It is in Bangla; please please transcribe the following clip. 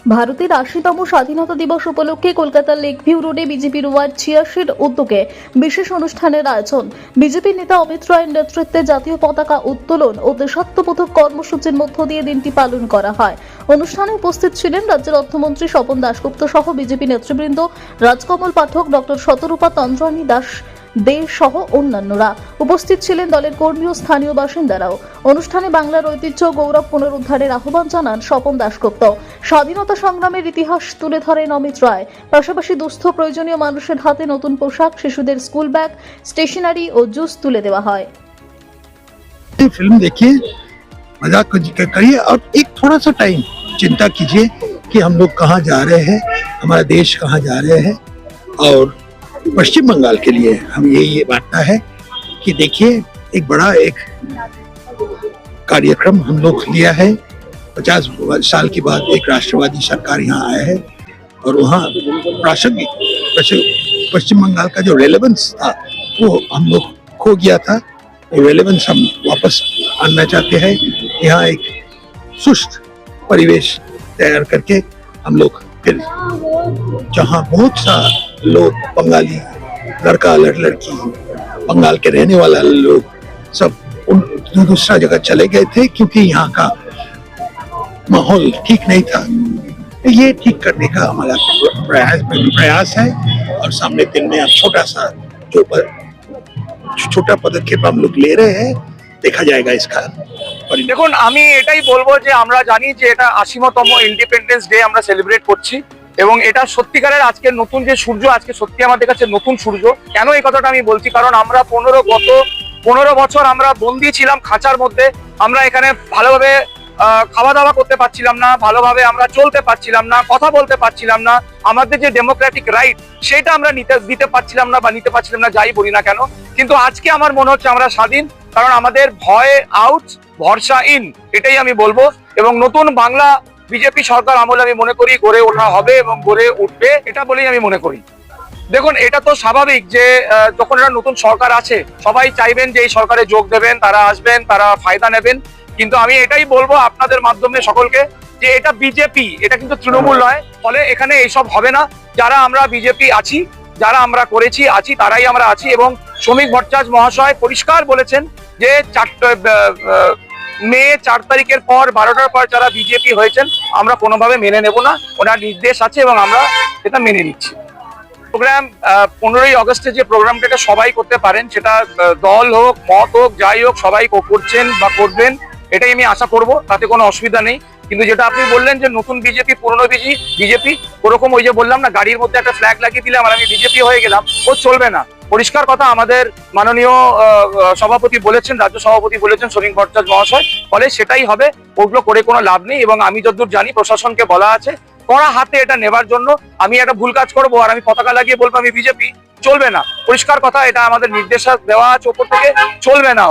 ভারতের ৮০তম স্বাধীনতা দিবস উপলক্ষে কলকাতার লেকভিউ রোডে বিজেপির ওয়ার্ড ৮৬ উদ্যোগে বিশেষ অনুষ্ঠানের আয়োজন। বিজেপি নেতা অমিত রায়ের নেতৃত্বে জাতীয় পতাকা উত্তোলন ও দেশাত্মবোধক কর্মসূচির মধ্য দিয়ে দিনটি পালন করা হয়। অনুষ্ঠানে উপস্থিত ছিলেন রাজ্যের অর্থমন্ত্রী স্বপন দাশগুপ্ত সহ বিজেপি নেতৃবৃন্দ, রাজকমল পাঠক, ডক্টর শতরূপা তন্দ্রানী দাস দে সহ অন্যান্যরা। উপস্থিত ছিলেন দলের কর্মী ও স্থানীয় বাসিন্দারাও। অনুষ্ঠানে বাংলার ঐতিহ্য গৌরব পুনরুদ্ধারের আহ্বান জানান স্বপন দাশগুপ্ত। স্বাধীনতা সংগ্রামের ইতিহাস তুলে ধরেন অমিত রায়। পাশাপাশি দুস্থ প্রয়োজনীয় মানুষের হাতে নতুন পোশাক, শিশুদের স্কুল ব্যাগ, স্টেশনারি ও জুস তুলে দেওয়া হয়। फिल्म देखिए, मजाक करिए और एक थोड़ा सा टाइम चिंता कीजिए कि हम लोग कहाँ जा रहे हैं, हमारा देश कहाँ जा रहे हैं। और पश्चिम बंगाल के लिए हम ये बांटना है कि देखिए, एक बड़ा एक कार्यक्रम हम लोग लिया है। 50 साल के बाद एक राष्ट्रवादी सरकार यहाँ आया है और वहाँ प्रासंगिक पश्चिम बंगाल का जो रेलेवेंस था वो हम लोग खो गया था। वो रेलेवेंस हम वापस आना चाहते हैं। यहाँ एक सुस्त परिवेश तैयार करके हम लोग फिर जहाँ बहुत सा लोग बंगाली लड़का लड़की बंगाल के रहने वाला लोग सब दूसरा जगह चले गए थे क्योंकि यहाँ का माहौल ठीक नहीं था। ये ठीक करने का हमारा प्रयास है और सामने दिन में छोटा पदक्षेप हम लोग ले रहे हैं, देखा जाएगा इसका। দেখুন, আমি এটাই বলবো যে আমরা জানি যে এটা ৮০তম ইন্ডিপেন্ডেন্স ডে আমরা সেলিব্রেট করছি এবং এটা সত্যিকারের আজকের নতুন যে সূর্য, আজকে সত্যি আমাদের কাছে নতুন সূর্য। কেন এই কথাটা আমি বলছি, কারণ আমরা গত 15 বছর আমরা বন্দী ছিলাম খাঁচার মধ্যে। আমরা এখানে ভালোভাবে খাওয়া দাওয়া করতে পারছিলাম না, ভালোভাবে আমরা চলতে পারছিলাম না, কথা বলতে পারছিলাম না। আমাদের যে ডেমোক্রেটিক রাইট সেটা আমরা দিতে পারছিলাম না বা নিতে পারছিলাম না, যাই বলি না কেন। কিন্তু আজকে আমার মনে হচ্ছে আমরা স্বাধীন, কারণ আমাদের ভয় আউট, ভরসা ইন, এটাই আমি বলবো। এবং নতুন বাংলা বিজেপি সরকার আমলে আমি মনে করি গড়ে ওঠা হবে এবং গড়ে উঠবে, এটা বলেই আমি মনে করি। দেখুন, এটা তো স্বাভাবিক যে যখন একটা নতুন সরকার আছে সবাই চাইবেন যে এই সরকারে যোগ দেবেন, তারা আসবেন, তারা ফায়দা নেবেন। কিন্তু আমি এটাই বলবো আপনাদের মাধ্যমে সকলকে যে এটা বিজেপি, এটা কিন্তু তৃণমূল নয়। ফলে এখানে এইসব হবে না। যারা আমরা বিজেপি আছি, যারা আমরা করেছি আছি, তারাই আমরা আছি। এবং শ্রমিক ভট্টাচার্য মহাশয় পরিষ্কার বলেছেন যে মে 4 তারিখের পর 12টার পর যারা বিজেপি হয়েছেন আমরা কোনোভাবে মেনে নেব না। ওনার নির্দেশ আছে এবং আমরা এটা মেনে নিচ্ছি। প্রোগ্রাম 15ই আগস্টে যে প্রোগ্রামটা সবাই করতে পারেন, সেটা দল হোক, মত হোক, যাই হোক, সবাই করছেন বা করবেন, এটাই আমি আশা করব, তাতে কোনো অসুবিধা নেই। কিন্তু যেটা আপনি বললেন যে নতুন বিজেপি পুরনো বিজেপি, ওরকম ওই যে বললাম না, গাড়ির মধ্যে একটা ফ্ল্যাগ লাগিয়ে দিলাম আর আমি বিজেপি হয়ে গেলাম, ও চলবে না। পরিষ্কার কথা আমাদের মাননীয় সভাপতি বলেছেন, রাজ্য সভাপতি বলেছেন শ্রমিক ভট্টাচার্য মহাশয়, ফলে সেটাই হবে। ওগুলো করে কোনো লাভ নেই। এবং আমি যতদূর জানি প্রশাসনকে বলা আছে কড়া হাতে এটা নেবার জন্য। আমি একটা ভুল কাজ করবো আর আমি পতাকা লাগিয়ে বলবো আমি বিজেপি, চলবে না। পরিষ্কার কথা, এটা আমাদের নির্দেশ দেওয়া আছে ওপর থেকে, চলবে না।